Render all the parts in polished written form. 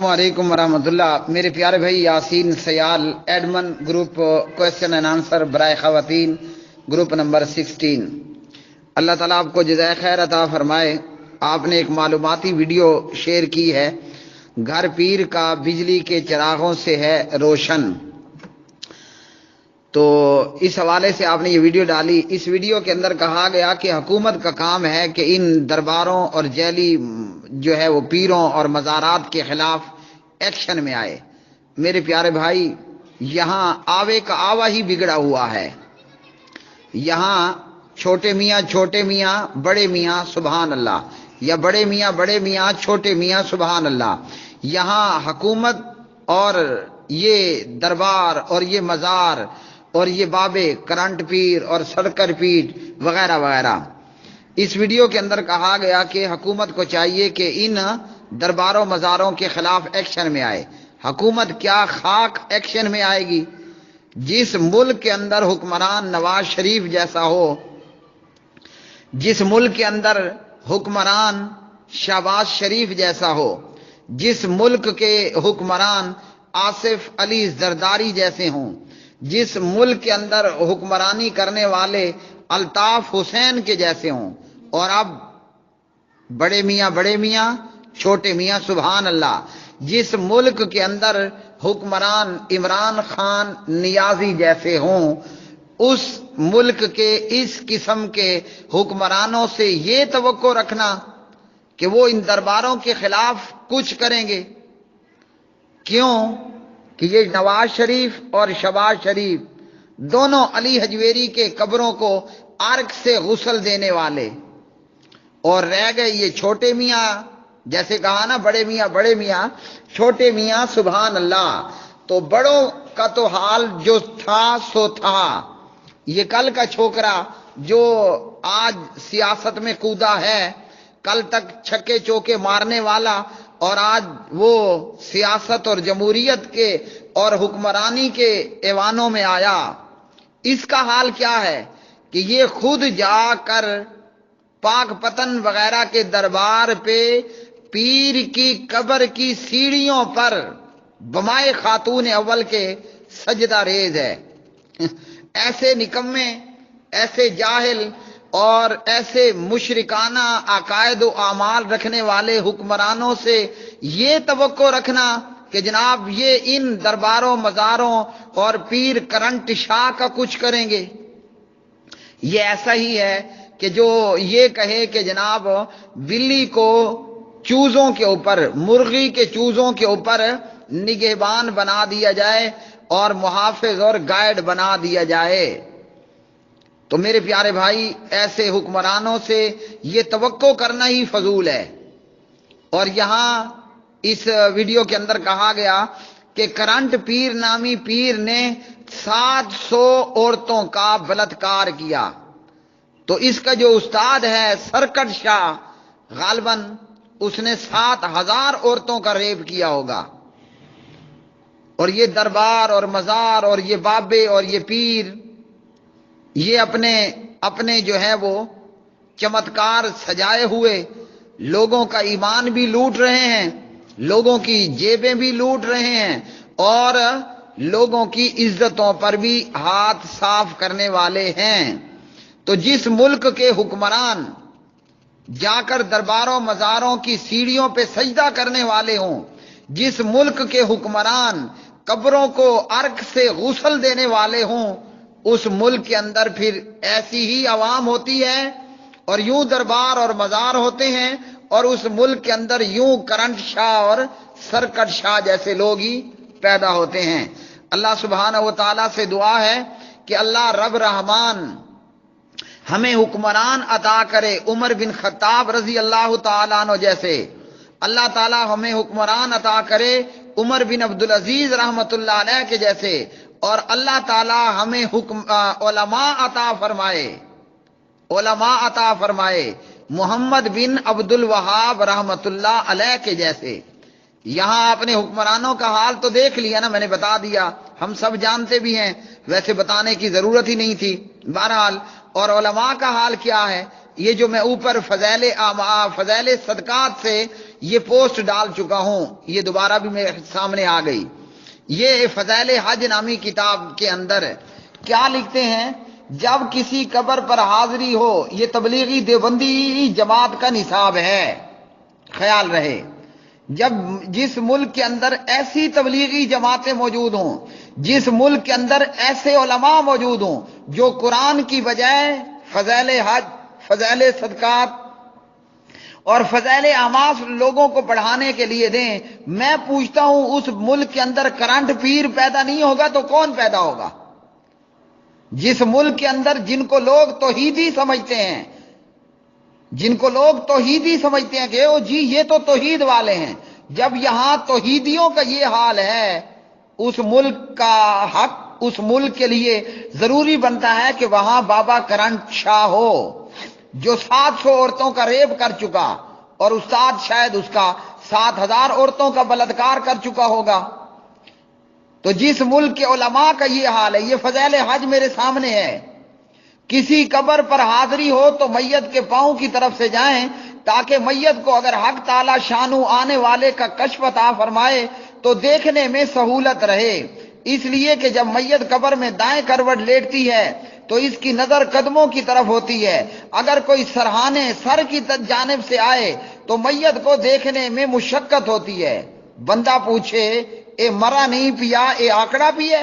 السلام علیکم ورحمۃ اللہ۔ میرے پیارے بھائی Yasin Sial admin group question and answer برائے خواتین گروپ نمبر 16۔ اللہ تعالیٰ آپ کو جزائے خیر عطا فرمائے۔ آپ نے ایک معلوماتی ویڈیو شیئر کی ہے، گھر پیر کا بجلی کے چراغوں سے ہے روشن، تو اس حوالے سے آپ نے یہ ویڈیو ڈالی۔ اس ویڈیو کے اندر کہا گیا کہ حکومت کا کام ہے کہ ان درباروں اور جعلی جو ہے وہ پیروں اور مزارات کے خلاف ایکشن میں آئے۔ میرے پیارے بھائی، یہاں آوے کا آوا ہی بگڑا ہوا ہے۔ یہاں چھوٹے میاں بڑے میاں سبحان اللہ، یا بڑے میاں چھوٹے میاں سبحان اللہ۔ یہاں حکومت اور یہ دربار اور یہ مزار اور یہ بابے کرنٹ پیر اور سرکر پیر وغیرہ وغیرہ، اس ویڈیو کے اندر کہا گیا کہ حکومت کو چاہیے کہ ان درباروں مزاروں کے خلاف ایکشن میں آئے۔ حکومت کیا خاک ایکشن میں آئے گی؟ جس ملک کے اندر حکمران نواز شریف جیسا ہو، جس ملک کے اندر حکمران شہباز شریف جیسا ہو، جس ملک کے حکمران آصف علی زرداری جیسے ہوں، جس ملک کے اندر حکمرانی کرنے والے الطاف حسین کے جیسے ہوں، اور اب بڑے میاں چھوٹے میاں سبحان اللہ، جس ملک کے اندر حکمران عمران خان نیازی جیسے ہوں، اس ملک کے اس قسم کے حکمرانوں سے یہ توقع رکھنا کہ وہ ان درباروں کے خلاف کچھ کریں گے، کیوں کہ یہ نواز شریف اور شہباز شریف دونوں علی حجویری کے قبروں کو عرق سے غسل دینے والے، اور رہ گئے یہ چھوٹے میاں، جیسے کہا نا بڑے میاں چھوٹے میاں سبحان اللہ۔ تو بڑوں کا تو حال جو تھا سو تھا، یہ کل کا چھوکرا جو آج سیاست میں کودا ہے، کل تک چھکے چوکے مارنے والا، اور آج وہ سیاست اور جمہوریت کے اور حکمرانی کے ایوانوں میں آیا، اس کا حال کیا ہے کہ یہ خود جا کر پاک پتن وغیرہ کے دربار پہ پیر کی قبر کی سیڑھیوں پر بمائے خاتون اول کے سجدہ ریز ہے۔ ایسے نکمے، ایسے جاہل اور ایسے مشرکانہ عقائد و اعمال رکھنے والے حکمرانوں سے یہ توقع رکھنا کہ جناب یہ ان درباروں مزاروں اور پیر کرنٹ شاہ کا کچھ کریں گے، یہ ایسا ہی ہے کہ جو یہ کہے کہ جناب بلی کو چوزوں کے اوپر، مرغی کے چوزوں کے اوپر نگہبان بنا دیا جائے اور محافظ اور گائیڈ بنا دیا جائے۔ تو میرے پیارے بھائی، ایسے حکمرانوں سے یہ توقع کرنا ہی فضول ہے۔ اور یہاں اس ویڈیو کے اندر کہا گیا کہ کرنٹ پیر نامی پیر نے 700 عورتوں کا بلاత్కాر کیا، تو اس کا جو استاد ہے سرکٹ شاہ، غالباً اس نے 7000 عورتوں کا ریپ کیا ہوگا۔ اور یہ دربار اور مزار اور یہ بابے اور یہ پیر، یہ اپنے جو ہے وہ چمتکار سجائے ہوئے لوگوں کا ایمان بھی لوٹ رہے ہیں، لوگوں کی جیبیں بھی لوٹ رہے ہیں، اور لوگوں کی عزتوں پر بھی ہاتھ صاف کرنے والے ہیں۔ تو جس ملک کے حکمران جا کر درباروں مزاروں کی سیڑھیوں پہ سجدہ کرنے والے ہوں، جس ملک کے حکمران قبروں کو عرق سے غسل دینے والے ہوں، اس ملک کے اندر پھر ایسی ہی عوام ہوتی ہے، اور یوں دربار اور مزار ہوتے ہیں، اور اس ملک کے اندر یوں کرنٹ شاہ اور سرکٹ شاہ جیسے لوگ ہی پیدا ہوتے ہیں۔ اللہ سبحانہ و تعالیٰ سے دعا ہے کہ اللہ رب رحمان ہمیں حکمران عطا کرے عمر بن خطاب رضی اللہ تعالیٰ عنہ جیسے، اللہ تعالیٰ ہمیں حکمران عطا کرے عمر بن عبدالعزیز رحمۃ اللہ علیہ کے جیسے، اور اللہ تعالیٰ ہمیں علماء عطا فرمائے محمد بن عبد الوہاب رحمۃ اللہ علیہ کے جیسے۔ یہاں اپنے حکمرانوں کا حال تو دیکھ لیا نا، میں نے بتا دیا، ہم سب جانتے بھی ہیں، ویسے بتانے کی ضرورت ہی نہیں تھی بہرحال۔ اور علماء کا حال کیا ہے، یہ جو میں اوپر فضائل صدقات سے یہ پوسٹ ڈال چکا ہوں، یہ دوبارہ بھی میرے سامنے آ گئی۔ یہ فضائل حج نامی کتاب کے اندر کیا لکھتے ہیں؟ جب کسی قبر پر حاضری ہو، یہ تبلیغی دیوبندی جماعت کا نصاب ہے، خیال رہے، جس ملک کے اندر ایسی تبلیغی جماعتیں موجود ہوں، جس ملک کے اندر ایسے علماء موجود ہوں جو قرآن کی بجائے فضائل حج، فضائل صدقات اور فضائل اعمال لوگوں کو پڑھانے کے لیے دیں، میں پوچھتا ہوں اس ملک کے اندر کرنٹ پیر پیدا نہیں ہوگا تو کون پیدا ہوگا؟ جس ملک کے اندر جن کو لوگ توحیدی سمجھتے ہیں، جن کو لوگ توحیدی سمجھتے ہیں کہ او جی یہ تو توحید والے ہیں، جب یہاں توحیدیوں کا یہ حال ہے، اس ملک کا حق، اس ملک کے لیے ضروری بنتا ہے کہ وہاں بابا کرنٹ شاہ ہو، جو 700 عورتوں کا ریپ کر چکا، اور استاد شاید اس کا 7000 عورتوں کا بلاత్کار کر چکا ہوگا۔ تو جس ملک کے علماء کا یہ حال ہے، یہ فضائل حج میرے سامنے ہے، کسی قبر پر حاضری ہو تو میت کے پاؤں کی طرف سے جائیں، تاکہ میت کو اگر حق تعالی شانو آنے والے کا کشف عطا فرمائے تو دیکھنے میں سہولت رہے، اس لیے کہ جب میت قبر میں دائیں کروٹ لیٹتی ہے تو اس کی نظر قدموں کی طرف ہوتی ہے، اگر کوئی سرہانے سر کی جانب سے آئے تو میت کو دیکھنے میں مشقت ہوتی ہے۔ بندہ پوچھے اے مرا نہیں پیا، اے آکڑا پیے؟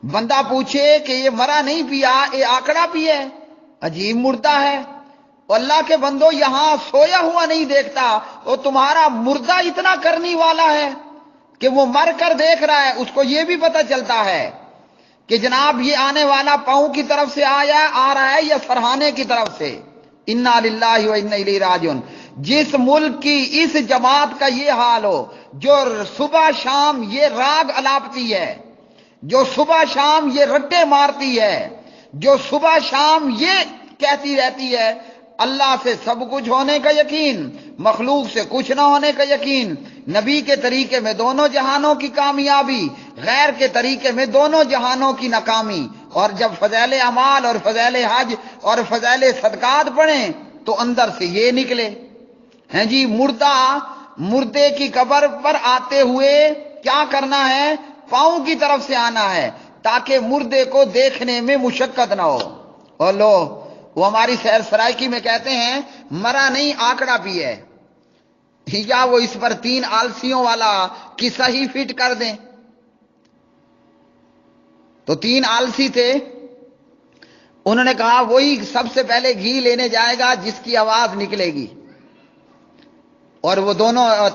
بندہ پوچھے کہ یہ مرا نہیں پیا، اے آکڑا پیے؟ عجیب مردہ ہے۔ اللہ کے بندو، یہاں سویا ہوا نہیں دیکھتا، وہ تمہارا مردہ اتنا کرنی والا ہے کہ وہ مر کر دیکھ رہا ہے، اس کو یہ بھی پتہ چلتا ہے کہ جناب یہ آنے والا پاؤں کی طرف سے آ رہا ہے یا سرہانے کی طرف سے۔ انا للہ و انا الیہ راجعون۔ جس ملک کی اس جماعت کا یہ حال ہو، جو صبح شام یہ راگ الاپتی ہے، جو صبح شام یہ رٹے مارتی ہے، جو صبح شام یہ کہتی رہتی ہے اللہ سے سب کچھ ہونے کا یقین، مخلوق سے کچھ نہ ہونے کا یقین، نبی کے طریقے میں دونوں جہانوں کی کامیابی، غیر کے طریقے میں دونوں جہانوں کی ناکامی، اور جب فضائل اعمال اور فضائل حج اور فضائل صدقات پڑھیں تو اندر سے یہ نکلے ہیں جی مردے کی قبر پر آتے ہوئے کیا کرنا ہے؟ پاؤں کی طرف سے آنا ہے تاکہ مردے کو دیکھنے میں مشقت نہ ہو۔ اور لو، وہ ہماری سیر سرائکی میں کہتے ہیں مرا نہیں آکڑا پیے، یا وہ اس پر 3 آلسیوں والا قصہ ہی فٹ کر دیں۔ تو 3 آلسی تھے، انہوں نے کہا وہی سب سے پہلے گھی لینے جائے گا جس کی آواز نکلے گی، اور وہ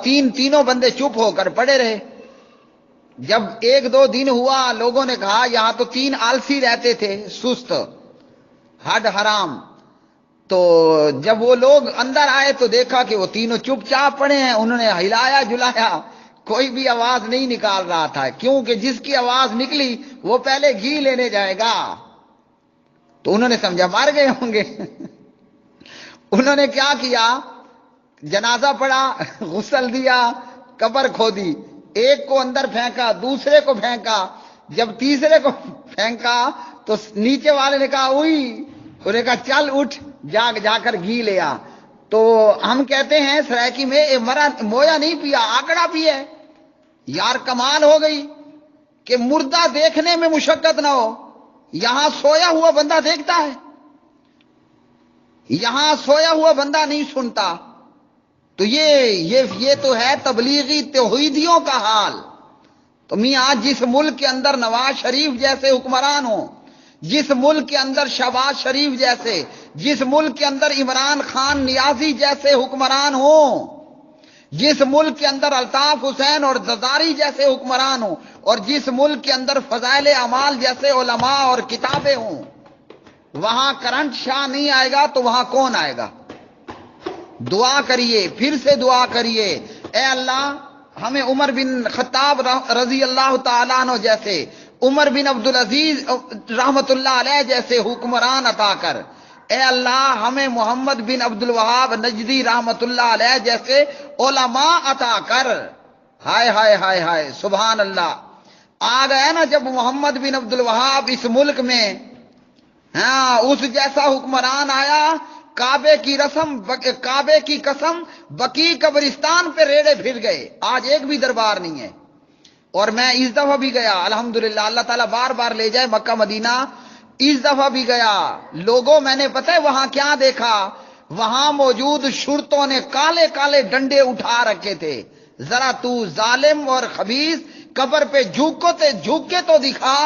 تینوں بندے چپ ہو کر پڑے رہے۔ جب 1-2 دن ہوا، لوگوں نے کہا یہاں تو 3 آلسی رہتے تھے، سست، ہڈ حرام۔ تو جب وہ لوگ اندر آئے تو دیکھا کہ وہ تینوں چپ چاپ پڑے ہیں، انہوں نے ہلایا جلایا، کوئی بھی آواز نہیں نکال رہا تھا، کیونکہ جس کی آواز نکلی وہ پہلے گھی لینے جائے گا۔ تو انہوں نے سمجھا مار گئے ہوں گے۔ انہوں نے کیا کیا؟ جنازہ پڑا، غسل دیا، قبر کھودی، ایک کو اندر پھینکا، دوسرے کو پھینکا، جب تیسرے کو پھینکا تو نیچے والے نے کہا اوئی، انہوں نے کہا چل اٹھ، جا کر گھی لیا۔ تو ہم کہتے ہیں سرائکی میں اے مرا مویا نہیں پیا، آکڑا پیے۔ یار کمال ہو گئی کہ مردہ دیکھنے میں مشقت نہ ہو، یہاں سویا ہوا بندہ دیکھتا ہے، یہاں سویا ہوا بندہ نہیں سنتا۔ تو یہ تو ہے تبلیغی توحیدیوں کا حال۔ تو میاں جس ملک کے اندر نواز شریف جیسے حکمران ہوں، جس ملک کے اندر شہباز شریف جیسے، جس ملک کے اندر عمران خان نیازی جیسے حکمران ہوں، جس ملک کے اندر الطاف حسین اور زرداری جیسے حکمران ہوں، اور جس ملک کے اندر فضائل اعمال جیسے علماء اور کتابیں ہوں، وہاں کرنٹ شاہ نہیں آئے گا تو وہاں کون آئے گا؟ دعا کریے، پھر سے دعا کریے، اے اللہ ہمیں عمر بن خطاب رضی اللہ تعالیٰ عنہ جیسے، عمر بن عبدالعزیز رحمت اللہ علیہ جیسے حکمران عطا کر۔ اے اللہ ہمیں محمد بن عبد الوہاب نجدی رحمت اللہ علیہ جیسے علماء عطا کر۔ ہائے ہائے ہائے ہائے، سبحان اللہ۔ آ گیا نا جب محمد بن عبد الوہاب اس ملک میں، ہاں اس جیسا حکمران آیا کعبے کی قسم بقی قبرستان پہ ریڑے پھر گئے، آج ایک بھی دربار نہیں ہے۔ اور میں اس دفعہ بھی گیا، الحمدللہ، اللہ تعالیٰ بار بار لے جائے مکہ مدینہ، اس دفعہ بھی گیا۔ لوگوں، میں نے پتہ ہے وہاں کیا دیکھا؟ وہاں موجود شرطوں نے کالے کالے ڈنڈے اٹھا رکھے تھے۔ ذرا تو ظالم اور خبیث قبر پہ جھک کے تو دکھا۔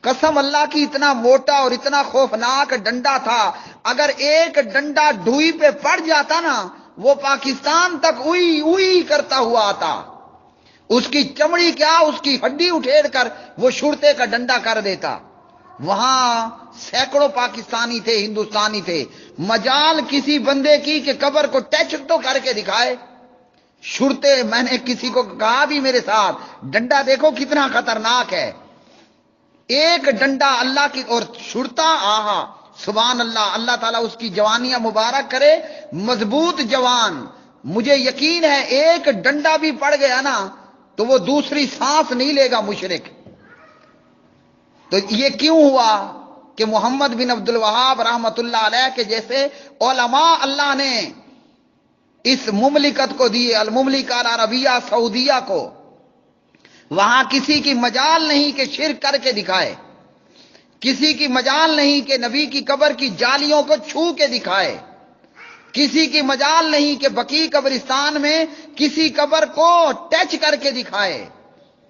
قسم اللہ کی، اتنا موٹا اور اتنا خوفناک ڈنڈا تھا، اگر ایک ڈنڈا ڈھوئی پہ پڑ جاتا نا، وہ پاکستان تک اوئی اوئی کرتا ہوا آتا۔ اس کی چمڑی کیا، اس کی ہڈی اٹھیڑ کر وہ شرطے کا ڈنڈا کر دیتا۔ وہاں سینکڑوں پاکستانی تھے، ہندوستانی تھے، مجال کسی بندے کی کہ قبر کو ٹچ تو کر کے دکھائے۔ شرطے، میں نے کسی کو کہا بھی میرے ساتھ، ڈنڈا دیکھو کتنا خطرناک ہے، ایک ڈنڈا اللہ کی، اور شرطا، آہا سبحان اللہ، اللہ تعالیٰ اس کی جوانیاں مبارک کرے، مضبوط جوان۔ مجھے یقین ہے ایک ڈنڈا بھی پڑ گیا نا تو وہ دوسری سانس نہیں لے گا مشرک۔ تو یہ کیوں ہوا کہ محمد بن عبد الوہاب رحمت اللہ علیہ کے جیسے علماء اللہ نے اس مملکت کو دیے، المملکہ العربیہ سعودیہ کو۔ وہاں کسی کی مجال نہیں کہ شرک کر کے دکھائے، کسی کی مجال نہیں کہ نبی کی قبر کی جالیوں کو چھو کے دکھائے، کسی کی مجال نہیں کہ بقی قبرستان میں کسی قبر کو ٹچ کر کے دکھائے۔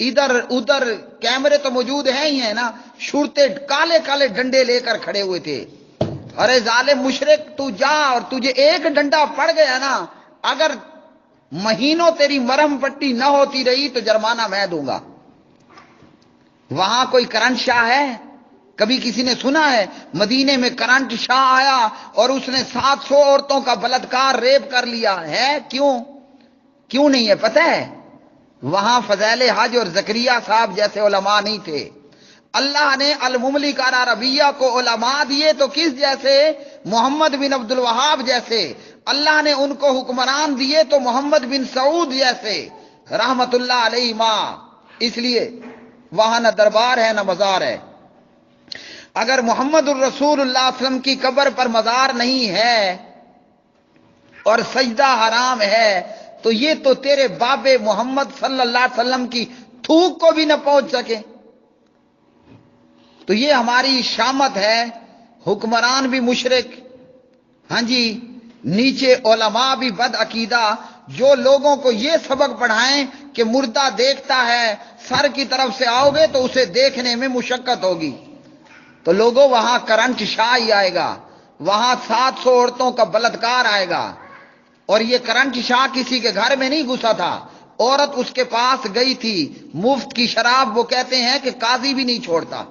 ادھر ادھر کیمرے تو موجود ہیں ہی ہیں نا، شرطے کالے کالے ڈنڈے لے کر کھڑے ہوئے تھے۔ ارے ظالم مشرک، تو جا، اور تجھے ایک ڈنڈا پڑ گیا نا، اگر مہینوں تیری مرہم پٹی نہ ہوتی رہی تو جرمانہ میں دوں گا۔ وہاں کوئی کرنٹ شاہ ہے؟ کبھی کسی نے سنا ہے مدینے میں کرنٹ شاہ آیا اور اس نے 700 عورتوں کا بلاత్کار ریپ کر لیا ہے؟ کیوں نہیں ہے پتہ ہے؟ وہاں فضیل حج اور زکریا صاحب جیسے علماء نہیں تھے۔ اللہ نے المملکہ العربیہ کو علماء دیے تو کس جیسے؟ محمد بن عبد الوہاب جیسے۔ اللہ نے ان کو حکمران دیے تو محمد بن سعود جیسے رحمت اللہ علیہ ماں۔ اس لیے وہاں نہ دربار ہے نہ مزار ہے۔ اگر محمد الرسول اللہ صلی اللہ علیہ وسلم کی قبر پر مزار نہیں ہے اور سجدہ حرام ہے تو یہ تو تیرے باب محمد صلی اللہ علیہ وسلم کی تھوک کو بھی نہ پہنچ سکے۔ تو یہ ہماری شامت ہے، حکمران بھی مشرک، ہاں جی، نیچے علماء بھی بد عقیدہ، جو لوگوں کو یہ سبق پڑھائیں کہ مردہ دیکھتا ہے، سر کی طرف سے آؤ گے تو اسے دیکھنے میں مشقت ہوگی۔ تو لوگوں، وہاں کرنٹ شاہ ہی آئے گا، وہاں 700 عورتوں کا بلاత్کار آئے گا۔ اور یہ کرنٹ شاہ کسی کے گھر میں نہیں گھسا تھا، عورت اس کے پاس گئی تھی، مفت کی شراب، وہ کہتے ہیں کہ قاضی بھی نہیں چھوڑتا۔